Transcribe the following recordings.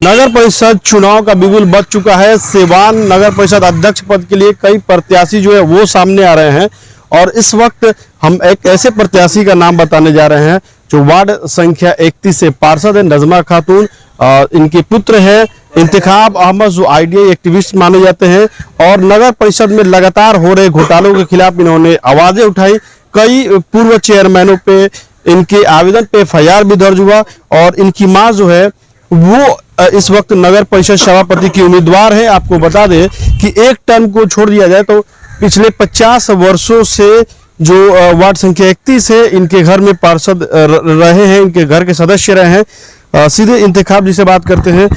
नगर परिषद चुनाव का बिगुल बज चुका है। सिवान नगर परिषद अध्यक्ष पद के लिए कई प्रत्याशी जो है वो सामने आ रहे हैं और इस वक्त हम एक ऐसे प्रत्याशी का नाम बताने जा रहे हैं जो वार्ड संख्या 31 से पार्षद है, नजमा खातून। इनके पुत्र है इंतखाब अहमद, जो आईडीआई एक्टिविस्ट माने जाते हैं और नगर परिषद में लगातार हो रहे घोटालों के खिलाफ इन्होंने आवाजें उठाई। कई पूर्व चेयरमैनों पे इनके आवेदन पे एफआईआर भी दर्ज हुआ और इनकी मां जो है वो इस वक्त नगर परिषद सभापति की उम्मीदवार है। आपको बता दें कि एक टर्म को छोड़ दिया जाए तो पिछले 50 वर्षों से जो वार्ड संख्या 31 है इनके घर में पार्षद रहे हैं, इनके घर के सदस्य रहे हैं। सीधे इंतखाब जी से बात करते हैं।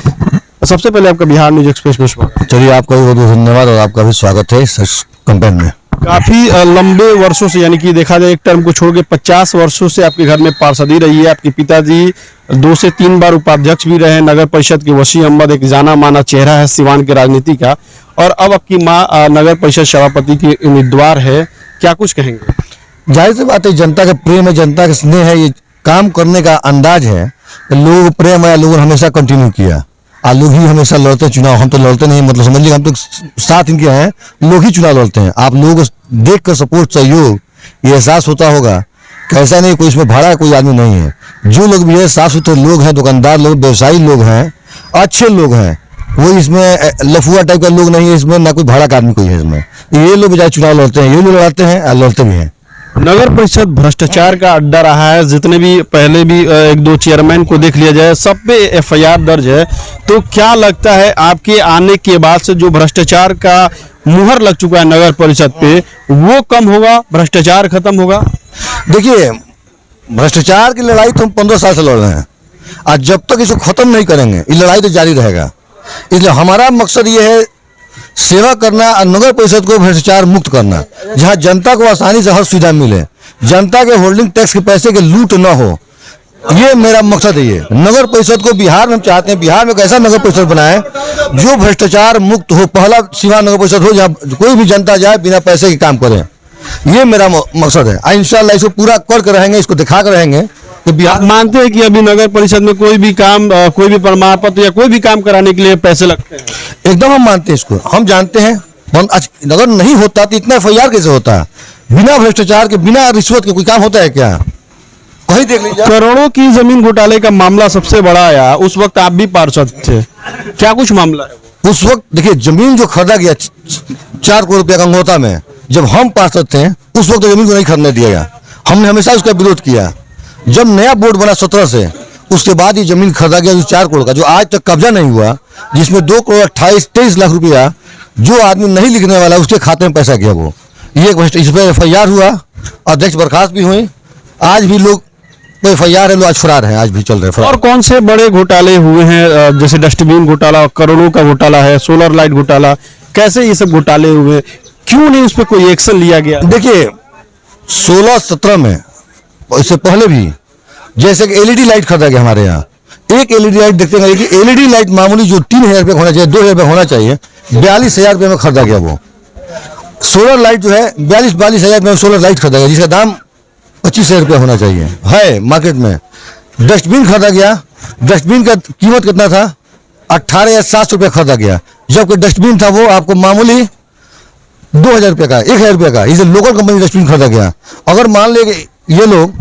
सबसे पहले आपका बिहार न्यूज एक्सप्रेस में स्वागत। चलिए, आपका भी बहुत बहुत धन्यवाद और आपका भी स्वागत है इस कैंपेन में। काफी लंबे वर्षों से, यानी कि देखा जाए एक टर्म को छोड़ के 50 वर्षों से आपके घर में पार्षदी रही है। आपके पिताजी 2 से 3 बार उपाध्यक्ष भी रहे नगर परिषद के। वसीम अहमद एक जाना माना चेहरा है सिवान के राजनीति का और अब आपकी माँ नगर परिषद सभापति की उम्मीदवार है। क्या कुछ कहेंगे? जाहिर सी बात है, जनता का प्रेम है, जनता का स्नेह है, ये काम करने का अंदाज है। लोग प्रेम है, लोगों ने हमेशा कंटिन्यू किया। लोग ही हमेशा लड़ते चुनाव, हम तो लड़ते नहीं, मतलब समझिए हम तो साथ इनके हैं, लोग ही चुनाव लड़ते हैं। आप लोगों को देख कर सपोर्ट, सहयोग, ये एहसास होता होगा कि ऐसा नहीं कोई इसमें भाड़ा कोई आदमी नहीं है। जो लोग भी है साफ सुथरे लोग हैं, दुकानदार लोग, व्यवसायी लोग हैं, अच्छे लोग हैं। वो इसमें लफुआ टाइप का लोग नहीं है इसमें, ना कोई भाड़ा का आदमी कोई है इसमें। ये लोग बजाय चुनाव लड़ते हैं, ये लोग लड़ते हैं, लड़ते भी हैं। नगर परिषद भ्रष्टाचार का अड्डा रहा है। जितने भी पहले भी 1-2 चेयरमैन को देख लिया जाए, सब पे एफआईआर दर्ज है। तो क्या लगता है आपके आने के बाद से जो भ्रष्टाचार का मुहर लग चुका है नगर परिषद पे, वो कम होगा, भ्रष्टाचार खत्म होगा? देखिए, भ्रष्टाचार की लड़ाई तो हम 15 साल से लड़ रहे हैं और जब तक इसको खत्म नहीं करेंगे ये लड़ाई तो जारी रहेगा। इसलिए हमारा मकसद ये है सेवा करना और नगर परिषद को भ्रष्टाचार मुक्त करना, जहां जनता को आसानी से हर सुविधा मिले, जनता के होल्डिंग टैक्स के पैसे के लूट न हो। ये मेरा मकसद है। ये नगर परिषद को बिहार में हम चाहते हैं, बिहार में एक ऐसा नगर परिषद बनाए जो भ्रष्टाचार मुक्त हो। पहला सिवान नगर परिषद हो जहाँ कोई भी जनता जाए बिना पैसे के काम करे। ये मेरा मकसद है। इंशाल्लाह इसको पूरा करके रहेंगे, इसको दिखा कर रहेंगे। तो बिहार मानते हैं कि अभी नगर परिषद में कोई भी काम, कोई भी प्रमाण पत्र या कोई भी काम कराने के लिए पैसे लगते हैं? एकदम हम मानते हैं इसको, हम जानते हैं। अगर नहीं होता तो इतना एफआईआर कैसे होता? बिना भ्रष्टाचार के, बिना रिश्वत के कोई काम होता है क्या? कहीं देख लीजिए। करोड़ों की जमीन घोटाले का मामला सबसे बड़ा आया, उस वक्त आप भी पार्षद थे। क्या कुछ मामला है? उस वक्त देखिए, जमीन जो खरीदा गया 4 करोड़ रुपया गंगोता में, जब हम पार्षद थे उस वक्त जमीन को नहीं खरीदने दिया गया। हमने हमेशा उसका विरोध किया। जब नया बोर्ड बना 17 से, उसके बाद ये जमीन खरीदा गया जो 4 करोड़ का, जो आज तक कब्जा नहीं हुआ, जिसमें 2 करोड़ 23 लाख रुपया जो आदमी नहीं लिखने वाला उसके खाते में पैसा गया। वो ये इस पर एफआईआर हुआ, अध्यक्ष बर्खास्त भी हुई। आज भी लोग एफआईआर है, लोग आज फरार हैं, आज भी चल रहे हैं। और कौन से बड़े घोटाले हुए हैं? जैसे डस्टबिन घोटाला, करोड़ों का घोटाला है, सोलर लाइट घोटाला, कैसे ये सब घोटाले हुए? क्यों नहीं उस पर कोई एक्शन लिया गया? देखिए, 16-17 में, इससे पहले भी, जैसे कि एलईडी लाइट खरीदा गया हमारे यहाँ। एक एलईडी लाइट देखते हैं कि एलईडी लाइट मामूली जो 3000 रुपये होना चाहिए, 2000 रुपये होना चाहिए, 42,000 रुपये में खरीदा गया। वो सोलर लाइट जो है 42,000 रुपये में सोलर लाइट खरीदा गया, जिसका दाम 25,000 रुपये होना चाहिए है मार्केट में। डस्टबिन खरीदा गया, डस्टबिन का कीमत कितना था? 18,700 रुपये खरीदा गया, जबकि डस्टबिन था वो आपको मामूली 2,000 रुपये का, 1,000 रुपये का। इसे लोकल कंपनी डस्टबिन खरीदा गया। अगर मान ले ये लोग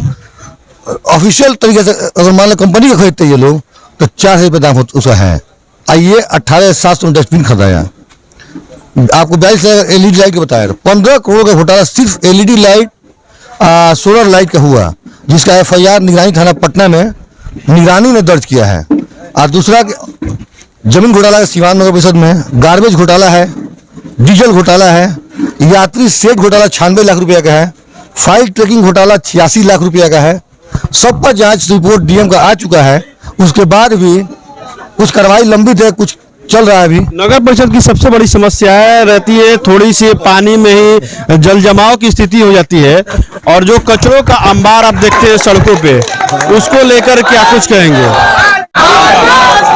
ऑफिशियल तरीके से अगर मान लो कंपनी का खरीदते ये लोग, तो 4,000 रुपये दाम उसका है। आइए 18,700 में डस्टबिन खरीदाया। आपको 42,000 एलईडी लाइट का बताया। 15 करोड़ का घोटाला सिर्फ एलईडी लाइट, सोलर लाइट का हुआ, जिसका एफआईआर निगरानी थाना पटना में निगरानी ने दर्ज किया है। और दूसरा जमीन घोटाला सिवान नगर परिषद में, गार्बेज घोटाला है, डीजल घोटाला है, यात्री सेट घोटाला 96 लाख रुपया का है, फाइल ट्रैकिंग घोटाला 86 लाख रुपया का है। सब पर जांच रिपोर्ट डीएम का आ चुका है। उसके बाद भी कुछ कार्रवाई लंबित है, कुछ चल रहा है अभी। नगर परिषद की सबसे बड़ी समस्या रहती है थोड़ी सी पानी में ही जल जमाव की स्थिति हो जाती है और जो कचरों का अंबार आप देखते हैं सड़कों पे, उसको लेकर क्या कुछ कहेंगे?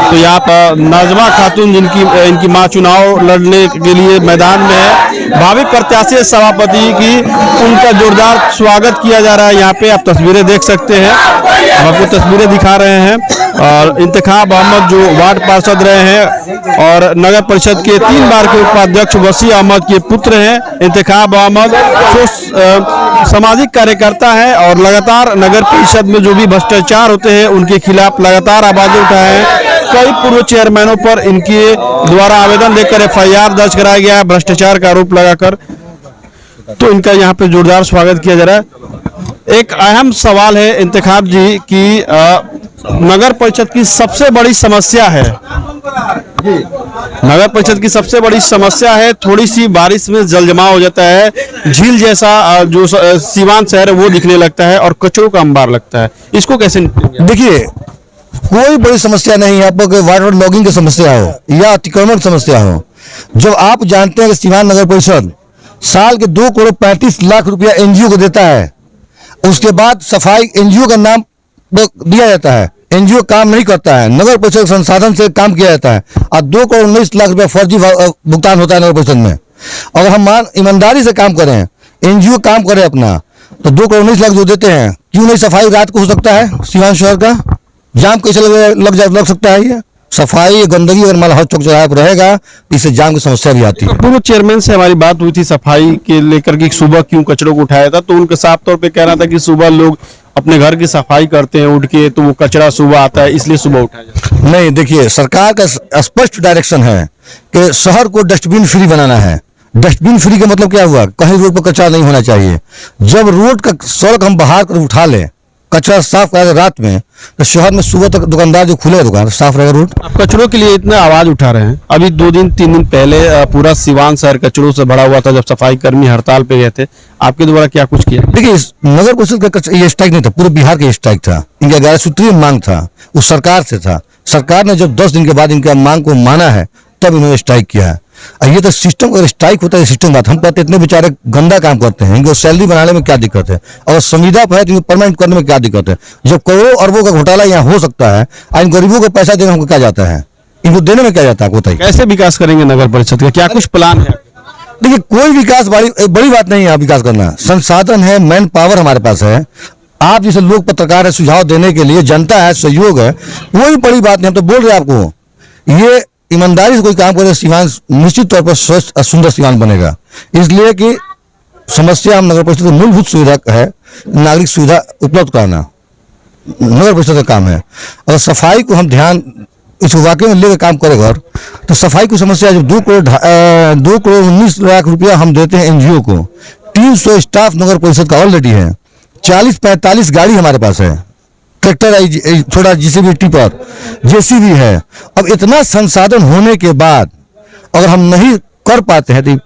तो यहाँ पर नजमा खातून इनकी मां चुनाव लड़ने के लिए मैदान में है। भावी प्रत्याशी सभापति की उनका जोरदार स्वागत किया जा रहा है। यहाँ पे आप तस्वीरें देख सकते हैं। हम आपको तस्वीरें दिखा रहे हैं। और इंतखाब अहमद जो वार्ड पार्षद रहे हैं और नगर परिषद के 3 बार के उपाध्यक्ष वसी अहमद के पुत्र हैं। इंतखाब अहमद सामाजिक कार्यकर्ता है और लगातार नगर परिषद में जो भी भ्रष्टाचार होते हैं उनके खिलाफ लगातार आवाजें उठाए हैं। कई पूर्व चेयरमैनों पर इनके द्वारा आवेदन देकर FIR दर्ज कराया गया है भ्रष्टाचार का आरोप लगाकर। तो इनका यहाँ पे जोरदार स्वागत किया जा रहा है। एक अहम सवाल है इंतखाब जी कि नगर परिषद की सबसे बड़ी समस्या है, नगर परिषद की सबसे बड़ी समस्या है थोड़ी सी बारिश में जल जमाव हो जाता है, झील जैसा जो सीवान शहर है वो दिखने लगता है और कचरों का अंबार लगता है। इसको कैसे निपटेंगे? देखिए, कोई बड़ी समस्या नहीं है। आपको वाटर लॉगिंग की समस्या हो या अतिक्रमण की समस्या हो, जब आप जानते हैं कि सीवान नगर परिषद साल के 2 करोड़ 35 लाख रुपया NGO को देता है, उसके बाद सफाई NGO का नाम दिया जाता है, NGO काम नहीं करता है, नगर परिषद संसाधन से काम किया जाता है और 2 करोड़ 19 लाख रुपया फर्जी भुगतान होता है नगर परिषद में। अगर हम ईमानदारी से काम करें, NGO काम करे अपना, तो 2 करोड़ 19 लाख जो देते हैं, क्यों नहीं सफाई रात को हो सकता है? सीवान शहर का जाम कैसे लग सकता है? ये सफाई गंदगी और माल हर चौक चौराहे पर रहेगा, इससे जाम की समस्या भी आती है। पूर्व चेयरमैन से हमारी बात हुई थी सफाई के लेकर कि सुबह क्यों कचरों को उठाया था, तो उनके साफ तौर पे कहना था कि सुबह लोग अपने घर की सफाई करते हैं उठ के, तो वो कचरा सुबह आता है इसलिए सुबह उठाया जाता है। नहीं, देखिए, सरकार का स्पष्ट डायरेक्शन है कि शहर को डस्टबिन फ्री बनाना है। डस्टबिन फ्री का मतलब क्या हुआ? कहीं रोड पर कचरा नहीं होना चाहिए। जब रोड का सड़क हम बाहर कर उठा लें, कचरा साफ करें रात में, तो शहर में सुबह तक दुकानदार जो खुले दुकान साफ रहेगा रोड। आप कचरों के लिए इतना आवाज उठा रहे हैं, अभी 2-3 दिन पहले पूरा सीवान शहर कचरों से भरा हुआ था जब सफाई कर्मी हड़ताल पे गए थे, आपके द्वारा क्या कुछ किया? देखिए, नगर परिषद का ये स्ट्राइक नहीं था, पूरे बिहार का स्ट्राइक था। इनका 11 सूत्रीय मांग था, वो सरकार से था। सरकार ने जब 10 दिन के बाद इनका मांग को माना है तब इन्होंने स्ट्राइक किया है। ये तो सिस्टम, अगर स्ट्राइक होता है सिस्टम बात, हम कहते इतने बेचारे गंदा काम करते हैं, इनको सैलरी बनाने में क्या दिक्कत है, और संविदा पर है तो परमानेंट करने में क्या दिक्कत है? जब करोड़ों अरबों का घोटाला यहाँ हो सकता है, इन गरीबों को पैसा देने हमको क्या जाता है? इनको देने में क्या जाता है? बताइए कैसे विकास करेंगे नगर परिषद का, क्या कुछ प्लान है? देखिए, कोई विकास बड़ी बात नहीं है विकास करना। संसाधन है, मैन पावर हमारे पास है। आप जैसे लोग पत्रकार है, सुझाव देने के लिए जनता है, सहयोग है, कोई बड़ी बात नहीं। हम तो बोल रहे हैं आपको, ये ईमानदारी से कोई काम करे, सीवान निश्चित तौर पर स्वच्छ और सुंदर सीवान बनेगा। इसलिए कि समस्या हम नगर परिषद की मूलभूत सुविधा है, नागरिक सुविधा उपलब्ध कराना नगर परिषद का काम है। और सफाई को हम ध्यान इस वाकई में लेकर काम करेगा, तो सफाई की समस्या जब 2 करोड़ 19 लाख रुपया हम देते हैं NGO को, 300 स्टाफ नगर परिषद का ऑलरेडी है, 40-45 गाड़ी हमारे पास है, ट्रैक्टर छोटा JCB टिपर JCB है। अब इतना संसाधन होने के बाद अगर हम नहीं कर पाते हैं तो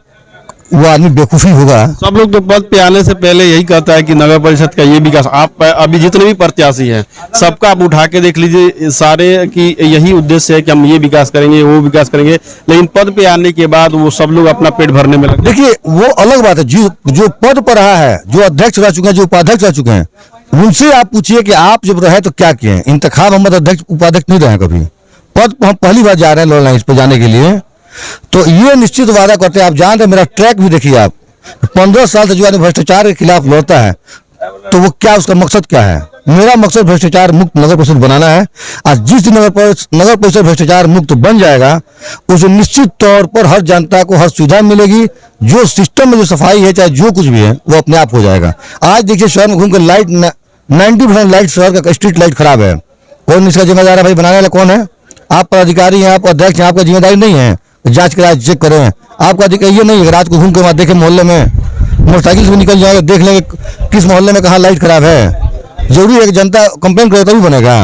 वो आदमी बेवकूफी होगा। सब लोग तो पद पे आने से पहले यही कहता है कि नगर परिषद का ये विकास, आप अभी जितने भी प्रत्याशी हैं सबका आप उठा के देख लीजिए, सारे की यही उद्देश्य है कि हम ये विकास करेंगे वो विकास करेंगे, लेकिन पद पे आने के बाद वो सब लोग अपना पेट भरने में लगे। देखिए, वो अलग बात है, जो पद पर रहा है, जो अध्यक्ष रह चुके हैं, जो उपाध्यक्ष रह चुके हैं, उनसे आप पूछिए कि आप जब रहे तो क्या किए। इंतखाब अहमद अध्यक्ष उपाध्यक्ष नहीं रहे कभी, पद हम पहली बार जा रहे हैं लाइन्स पर जाने के लिए, तो ये निश्चित वादा करते हैं। आप जानते हैं, मेरा ट्रैक भी देखिए आप, 15 साल से जो आदमी भ्रष्टाचार के खिलाफ लड़ता है, तो वो क्या, उसका मकसद क्या है? मेरा मकसद भ्रष्टाचार मुक्त नगर परिषद बनाना है। आज जिस दिन नगर परिषद भ्रष्टाचार मुक्त बन जाएगा, उसे निश्चित तौर पर हर जनता को हर सुविधा मिलेगी। जो सिस्टम में जो सफाई है, चाहे जो कुछ भी है, वो अपने आप हो जाएगा। आज देखिए, शहर में घूम कर लाइट 90% लाइट, शहर का स्ट्रीट लाइट खराब है। कौन इसका जिम्मेदार है भाई? बनाने वाला कौन है? आप पदाधिकारी हैं, आप अध्यक्ष हैं, आपका जिम्मेदारी नहीं है जांच कराए चेक करें? आपका अधिकार ये नहीं है रात को घूम के वहां देखे मोहल्ले में मोटरसाइकिल से निकल जाएगा, देख लेंगे किस मोहल्ले में कहाँ लाइट खराब है। जरूरी है कि जनता कंप्लेन करे तभी बनेगा।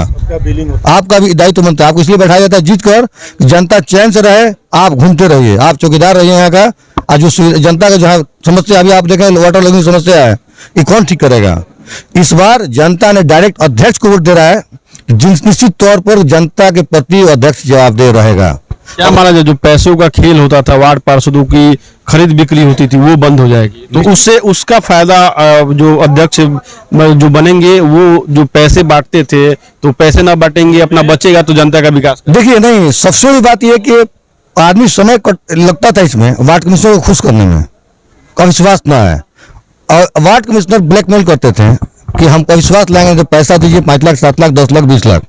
आपका भी दायित्व बनता है, आपको इसलिए बैठाया जाता है जीत कर, जनता चैन से रहे, आप घूमते रहिए, आप चौकीदार रहिए यहाँ का। आज जो जनता का जहाँ समस्या अभी आप देखें, वाटर लॉगिंग समस्या है, ये कौन ठीक करेगा? इस बार जनता ने डायरेक्ट अध्यक्ष को वोट दे रहा है, निश्चित तौर पर जनता के प्रति अध्यक्ष जवाबदेह रहेगा। क्या माना जाए, जो पैसों का खेल होता था, वार्ड पार्षदों की खरीद बिक्री होती थी, वो बंद हो जाएगी, तो उससे उसका फायदा जो अध्यक्ष जो बनेंगे वो जो पैसे बांटते थे, तो पैसे ना बांटेंगे, अपना बचेगा तो जनता का विकास। देखिए, नहीं, सबसे बड़ी बात यह कि आदमी समय लगता था इसमें वार्ड कमिश्नर को खुश करने में, का विश्वास ना है, और वार्ड कमिश्नर ब्लैकमेल करते थे कि हमको विश्वास लाएंगे तो पैसा दीजिए 5 लाख 7 लाख 10 लाख 20 लाख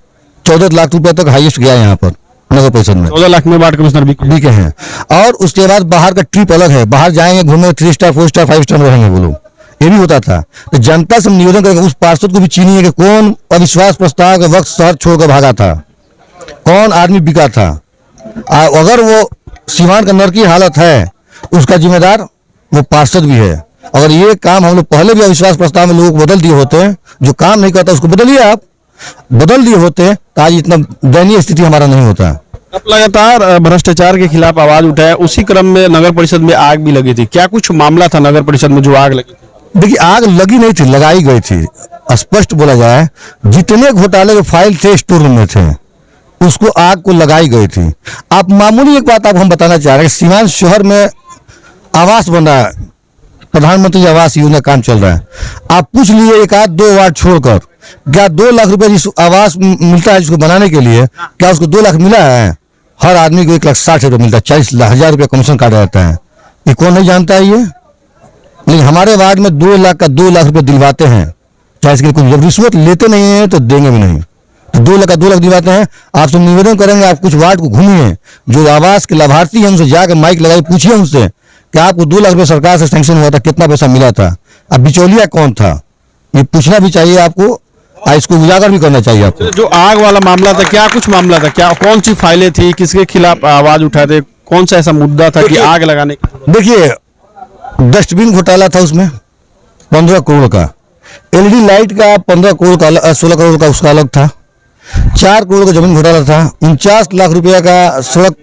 14 लाख रुपए तक हाईएस्ट गया यहाँ पर नगर परिषद में। 14 लाख में वार्ड कमिश्नर बिके हैं। और उसके बाद बाहर का ट्रिप अलग है, बाहर जाएंगे घूमे 3 स्टार 4 स्टार 5 स्टार में रहेंगे वो लोग, ये भी होता था। तो जनता से निवेदन करेंगे उस पार्षद को भी चीनिए कि कौन अविश्वास प्रस्ताव के वक्त शहर छोड़कर भागा था, कौन आदमी बिका था। अगर वो सीवान का नर की हालत है उसका जिम्मेदार वो पार्षद भी है। अगर ये काम हम लोग पहले भी अविश्वास प्रस्ताव में लोगों को बदल दिए होते, जो काम नहीं करता उसको बदलिए, आप बदल दिए होते तो आज इतना दयनीय स्थिति हमारा नहीं होता। अब लगातार भ्रष्टाचार के खिलाफ आवाज उठाया, उसी क्रम में नगर परिषद में आग भी लगी थी। क्या कुछ मामला था नगर परिषद में जो आग लगी थी? देखिए आग लगी नहीं थी, लगाई गई थी। स्पष्ट बोला जाए जितने घोटाले के फाइल थे स्टोर रूम में थे उसको आग को लगाई गई थी। आप मामूली एक बात आप हम बताना चाह रहे हैं, सीवान शहर में आवास बन रहा है, प्रधानमंत्री आवास योजना काम चल रहा है। आप पूछ लिए एक आध 2 वार्ड छोड़कर क्या 2 लाख रुपए जिस आवास मिलता है जिसको बनाने के लिए, क्या उसको 2 लाख मिला है? हर आदमी को 1,60,000 रुपये मिलता है, 40,000 रुपये कमीशन काटा जाता है। ये कौन नहीं जानता है ये? लेकिन हमारे वार्ड में 2 लाख का 2 लाख रुपए दिलवाते हैं, चाहे इसके कुछ जब रिश्वत लेते नहीं है तो देंगे भी नहीं। तो 2 लाख का 2 लाख दिलवाते हैं। आपसे निवेदन करेंगे आप कुछ वार्ड को घूमिए, जो आवास के लाभार्थी हैं उनसे जाकर माइक लगाई पूछिए उनसे कि आपको 2 लाख रुपये सरकार से सैंक्शन हुआ था, कितना पैसा मिला था, अब बिचौलिया कौन था, ये पूछना भी चाहिए आपको, इसको उजागर भी करना चाहिए आपको। जो आग वाला मामला था, क्या कुछ मामला था, क्या कौन सी फाइलें थी, किसके खिलाफ आवाज उठाए थे, कौन सा ऐसा मुद्दा था कि आग लगाने की? देखिए डस्टबिन घोटाला था, उसमें 15 करोड़ का, एलईडी लाइट का 15 करोड़ का 16 करोड़ का उसका अलग था, 4 करोड़ का जमीन घोटाला था, 49 लाख रुपया का सड़क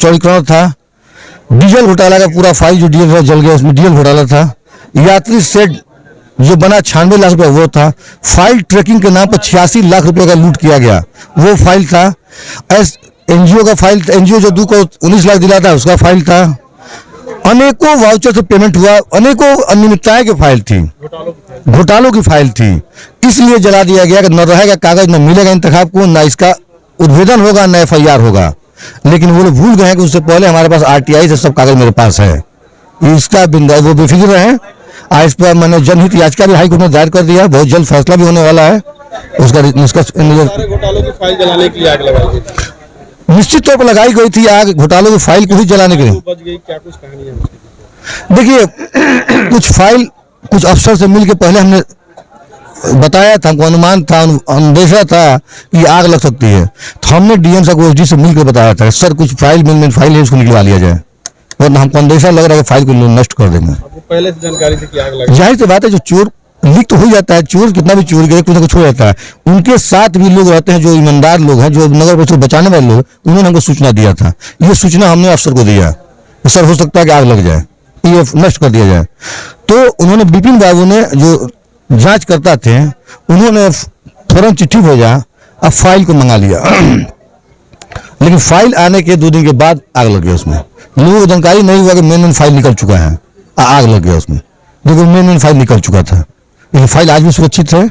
चौड़ीकरण था, डीजल घोटाला का पूरा फाइल जो डीजल जल गया उसमें डीजल घोटाला था, यात्री शेड जो बना 96 लाख रुपया वो था, फाइल ट्रैकिंग के नाम पर 86 लाख रुपए का लूट किया गया वो फाइल था, एनजीओ का फाइल, एनजीओ जो 2 करोड़ 19 लाख दिला था उसका फाइल था, अनेकों वाउचर से पेमेंट हुआ, अनेकों अनियमितताएं की फाइल थी, घोटालों की फाइल थी। इसलिए जला दिया गया कि न रहेगा कागज, न मिलेगा इंतखाब को, न इसका उद्भेदन होगा, न FIR होगा। लेकिन वो लोग भूल गए हैं कि उससे पहले हमारे पास RTI से सब कागज मेरे पास है, इसका बिंदा वो बेफिक्र रहे। आज पर मैंने जनहित याचिका भी हाईकोर्ट में दायर कर दिया, बहुत जल्द फैसला भी होने वाला है उसका निष्कर्ष। घोटालों की फाइल जलाने के लिए आग लगाई गई थी, निश्चित तौर पर लगाई गई थी आग घोटालों की फाइल को ही जलाने के लिए। बच गई, क्या कुछ कहानी है? देखिए कुछ फाइल कुछ अफसर से मिलकर पहले हमने बताया था, हमको अनुमान था, अंदेशा था कि आग लग सकती है, तो हमने डीएम साहब को OSD से मिलकर बताया था सर कुछ फाइल मेन फाइल है उसको निकलवा लिया जाए, वरना हमको अंदेशा लग रहा है कि फाइल को नष्ट कर देंगे। पहले से जानकारी थी कि आग लगी? जाहिर सी बात है, जो चोर लीक तो हो जाता है, चोर कितना भी चोरी करे कुछ ना कुछ हो जाता है। उनके साथ भी लोग रहते हैं जो ईमानदार लोग हैं, जो नगर परिषद बचाने वाले लोग, उन्होंने हमको सूचना दिया था। ये सूचना हमने अफसर को दिया, सर हो सकता है कि आग लग जाए, ये नष्ट कर दिया जाए। तो उन्होंने विपिन बाबू ने जो जांच करता थे उन्होंने फौरन चिट्ठी भेजा, अब फाइल को मंगा लिया लेकिन फाइल आने के 2 दिन के बाद आग लग गया उसमें। लोगों को जानकारी नहीं हुआ कि मेन फाइल निकल चुका है, आग लग गया उसमें। देखो मेन फाइल निकल चुका था, लेकिन फाइल आज भी सुरक्षित है,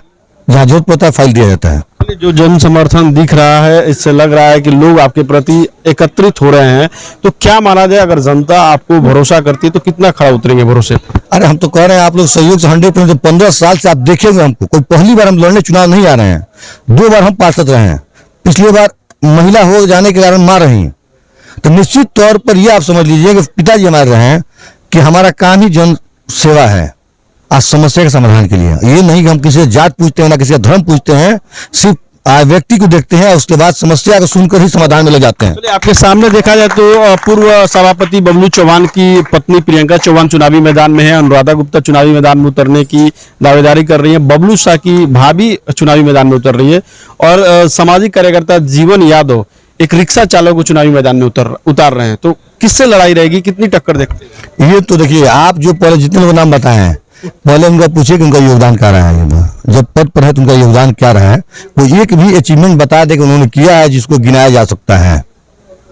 जहाँ जरूरत पड़ता है फाइल दिया जाता है। जो जन समर्थन दिख रहा है, इससे लग रहा है कि लोग आपके प्रति एकत्रित हो रहे हैं, तो क्या माना जाए अगर जनता आपको भरोसा करती है तो कितना खड़ा उतरेंगे भरोसे? अरे हम तो कह रहे हैं आप लोग सहयोग से 100%। 15 साल से आप देखेंगे हमको, कोई पहली बार हम लड़ने चुनाव नहीं आ रहे हैं, 2 बार हम पार्षद रहे हैं, पिछली बार महिला हो जाने के कारण मार रही। तो निश्चित तौर पर यह आप समझ लीजिए कि पिताजी हमारे रहे हैं कि हमारा काम ही जन सेवा है, आज समस्या के समाधान के लिए। ये नहीं कि हम किसी जात पूछते हैं ना किसी धर्म पूछते हैं, सिर्फ व्यक्ति को देखते हैं, उसके बाद समस्या को सुनकर ही समाधान में ले जाते हैं। आपके सामने देखा जाए तो पूर्व सभापति बबलू चौहान की पत्नी प्रियंका चौहान चुनावी मैदान में है, अनुराधा गुप्ता चुनावी मैदान में उतरने की दावेदारी कर रही है, बबलू शाह की भाभी चुनावी मैदान में उतर रही है, और सामाजिक कार्यकर्ता जीवन यादव एक रिक्शा चालक को चुनावी मैदान में उतार रहे हैं। तो किससे लड़ाई रहेगी, कितनी टक्कर देखते हैं? ये तो देखिए, आप जो पहले जितने लोग नाम बताए हैं पहले उनका पूछिए कि उनका योगदान क्या रहा है, जब पद पर है तो उनका योगदान क्या रहा है, वो एक भी अचीवमेंट बता दे कि उन्होंने किया है जिसको गिनाया जा सकता है।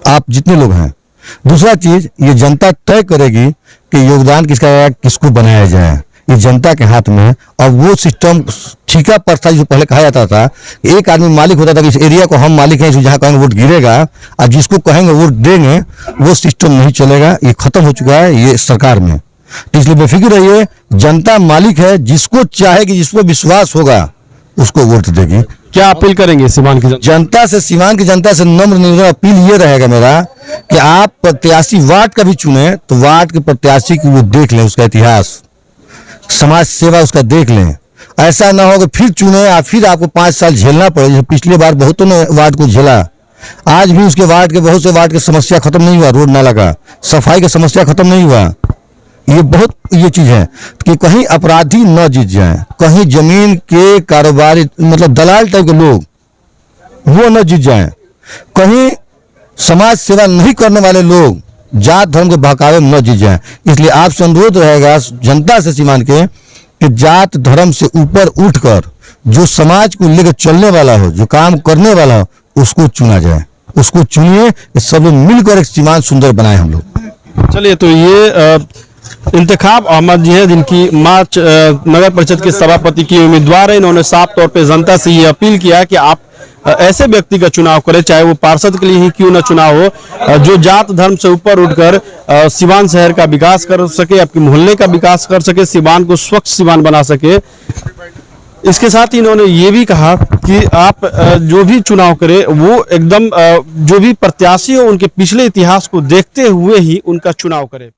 आप जितने लोग हैं, दूसरा चीज ये जनता तय करेगी कि योगदान किसका है, किसको बनाया जाए, ये जनता के हाथ में। और वो सिस्टम ठीका पर था जो पहले कहा जाता था, एक आदमी मालिक होता था कि इस एरिया को हम मालिक हैं, जहाँ कहेंगे वोट गिरेगा और जिसको कहेंगे वोट देंगे, वो सिस्टम नहीं चलेगा, ये खत्म हो चुका है ये सरकार में। तो इसलिए बेफिक्र रहिए, जनता मालिक है, जिसको चाहेगी, जिसको विश्वास होगा उसको वोट देगी। क्या अपील करेंगे सीवान की जनता से, सीवान की जनता से नम्र निवेदन अपील ये रहेगा मेरा कि आप प्रत्याशी वार्ड का भी चुने तो वार्ड के प्रत्याशी की वो देख लें, उसका इतिहास, समाज सेवा उसका देख लें। ऐसा ना हो कि फिर चुने और फिर आपको 5 साल झेलना पड़े, जैसे पिछली बार बहुतों ने वार्ड को झेला। आज भी उसके वार्ड के, बहुत से वार्ड की समस्या खत्म नहीं हुआ, रोड नाला का, सफाई की समस्या खत्म नहीं हुआ। ये बहुत ये चीज है कि कहीं अपराधी न जीत जाए, कहीं जमीन के कारोबारी मतलब दलाल टाइप के लोग वो न जीत जाए, कहीं समाज सेवा नहीं करने वाले लोग जात धर्म के बहकावे में न जीत जाए। इसलिए आपसे अनुरोध रहेगा जनता से सीवान के कि जात धर्म से ऊपर उठकर जो समाज को लेकर चलने वाला हो, जो काम करने वाला हो, उसको चुना जाए, उसको चुनिए। सब लोग मिलकर एक सीवान सुंदर बनाए हम लोग। चलिए, तो ये इंतखाब अहमद जी है, जिनकी मार्च नगर परिषद के सभापति की उम्मीदवार है। इन्होंने साफ तौर पे जनता से ये अपील किया है कि आप ऐसे व्यक्ति का चुनाव करें, चाहे वो पार्षद के लिए ही क्यों ना चुनाव हो, जो जात धर्म से ऊपर उठकर सीवान शहर का विकास कर सके, आपके मोहल्ले का विकास कर सके, सीवान को स्वच्छ सीवान बना सके। इसके साथ ही इन्होंने ये भी कहा कि आप जो भी चुनाव करें वो एकदम जो भी प्रत्याशी हो उनके पिछले इतिहास को देखते हुए ही उनका चुनाव करें।